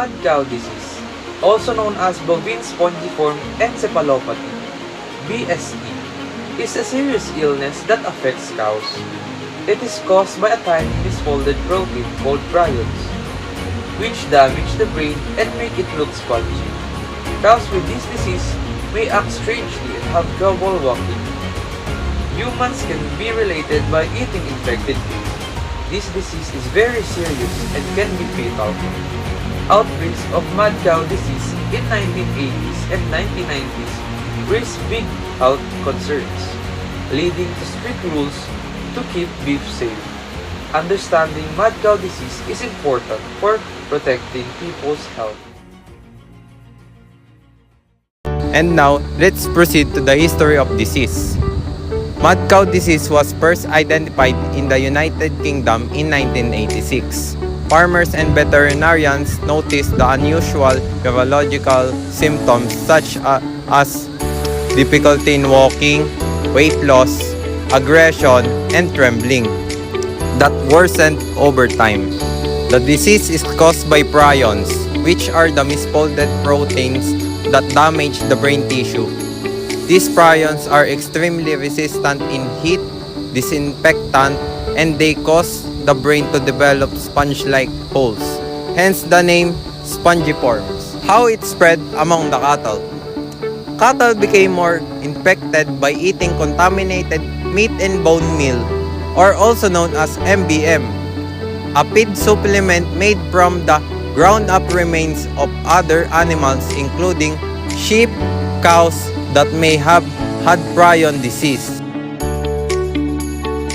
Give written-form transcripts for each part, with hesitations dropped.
mad cow disease, also known as bovine spongiform encephalopathy, BSE, is a serious illness that affects cows. It is caused by a tiny misfolded protein called prions, which damage the brain and make it look spongy. Cows with this disease may act strangely and have trouble walking. Humans can be related by eating infected beef. This disease is very serious and can be fatal. Outbreaks of mad cow disease in 1980s and 1990s raised big health concerns, leading to strict rules to keep beef safe. Understanding mad cow disease is important for protecting people's health. And now, let's proceed to the history of disease. Mad cow disease was first identified in the United Kingdom in 1986. Farmers and veterinarians noticed the unusual neurological symptoms such as difficulty in walking, weight loss, aggression, and trembling that worsened over time. The disease is caused by prions, which are the misfolded proteins that damage the brain tissue. These prions are extremely resistant in heat, disinfectant, and they cause the brain to develop sponge-like holes. Hence the name spongiforms. How it spread among the cattle. Cattle became more infected by eating contaminated meat and bone meal, or also known as MBM, a feed supplement made from the ground-up remains of other animals including sheep, cows that may have had prion disease.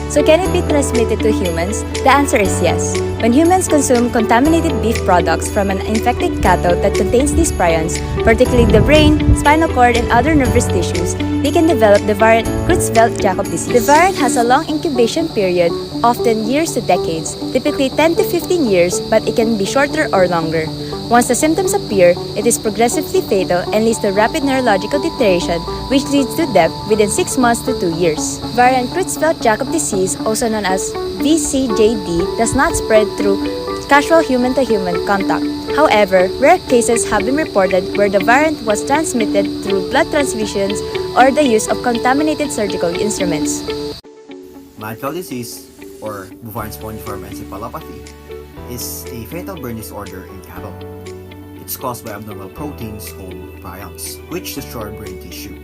So can it be transmitted to humans? The answer is yes. When humans consume contaminated beef products from an infected cattle that contains these prions, particularly the brain, spinal cord, and other nervous tissues, they can develop the variant Creutzfeldt-Jakob disease. The variant has a long incubation period, often years to decades, typically 10 to 15 years, but it can be shorter or longer. Once the symptoms appear, it is progressively fatal and leads to rapid neurological deterioration, which leads to death within 6 months to 2 years. Variant Creutzfeldt-Jakob disease, also known as VCJD, does not spread through casual human-to-human contact. However, rare cases have been reported where the variant was transmitted through blood transfusions or the use of contaminated surgical instruments. Mad cow disease, or bovine spongiform encephalopathy, is a fatal brain disorder in cattle. It's caused by abnormal proteins called prions, which destroy brain tissue.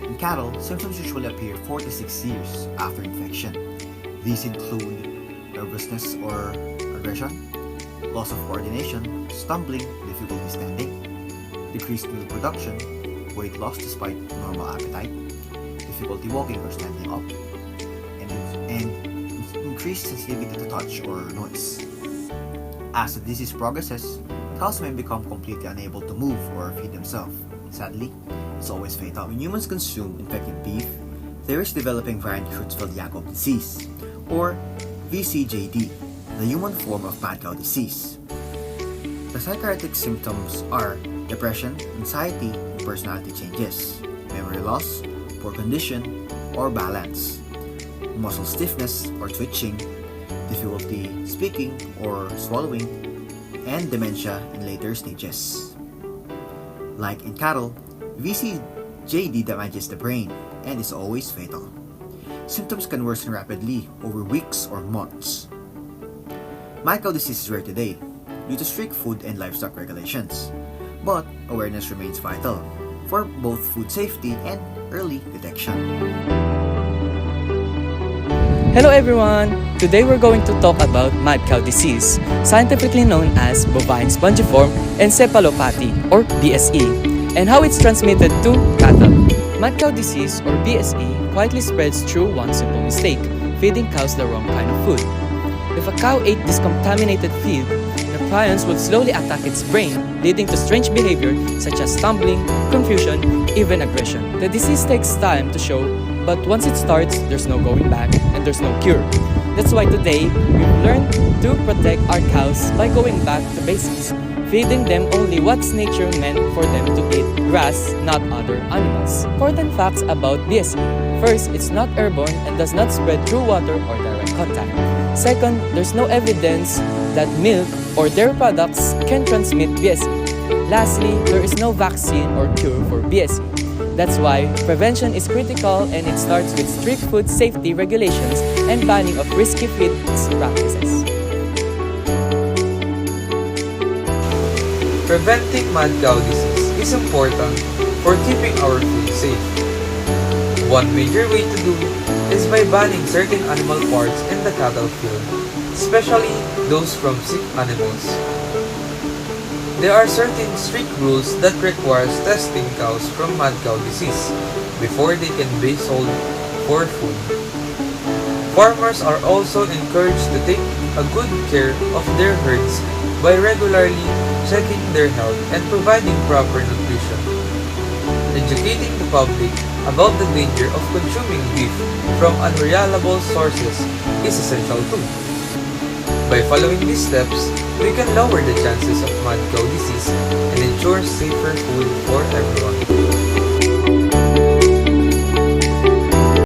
In cattle, symptoms usually appear 4 to 6 years after infection. These include nervousness or aggression, loss of coordination, stumbling, difficulty standing, decreased milk production, weight loss despite normal appetite, difficulty walking or standing up, and increased sensitivity to touch or noise. As the disease progresses, cows may become completely unable to move or feed themselves. Sadly, it's always fatal. When humans consume infected beef, they risk developing variant Creutzfeldt-Jakob disease, or VCJD, the human form of mad cow disease. The psychiatric symptoms are depression, anxiety, and personality changes, memory loss, poor condition or balance, muscle stiffness or twitching, difficulty speaking or swallowing, and dementia in later stages. Like in cattle, VCJD damages the brain and is always fatal. Symptoms can worsen rapidly over weeks or months. Mad cow disease is rare today due to strict food and livestock regulations, but awareness remains vital for both food safety and early detection. Hello everyone! Today we're going to talk about mad cow disease, scientifically known as bovine spongiform encephalopathy or BSE, and how it's transmitted to cattle. Mad cow disease or BSE quietly spreads through one simple mistake, feeding cows the wrong kind of food. If a cow ate this contaminated feed, the prions would slowly attack its brain, leading to strange behavior such as stumbling, confusion, even aggression. The disease takes time to show, but once it starts, there's no going back and there's no cure. That's why today, we've learned to protect our cows by going back to basics, feeding them only what's nature meant for them to eat, grass, not other animals. Important facts about BSE. First, it's not airborne and does not spread through water or direct contact. Second, there's no evidence that milk or dairy products can transmit BSE. Lastly, there is no vaccine or cure for BSE. That's why prevention is critical, and it starts with strict food safety regulations and banning of risky feeds practices. Preventing mad cow disease is important for keeping our food safe. One major way to do is by banning certain animal parts in the cattle field, especially those from sick animals. There are certain strict rules that requires testing cows from mad cow disease before they can be sold for food. Farmers are also encouraged to take a good care of their herds by regularly checking their health and providing proper nutrition. Educating the public about the danger of consuming beef from unreliable sources is essential too. By following these steps, we can lower the chances of mad cow disease and ensure safer food for everyone.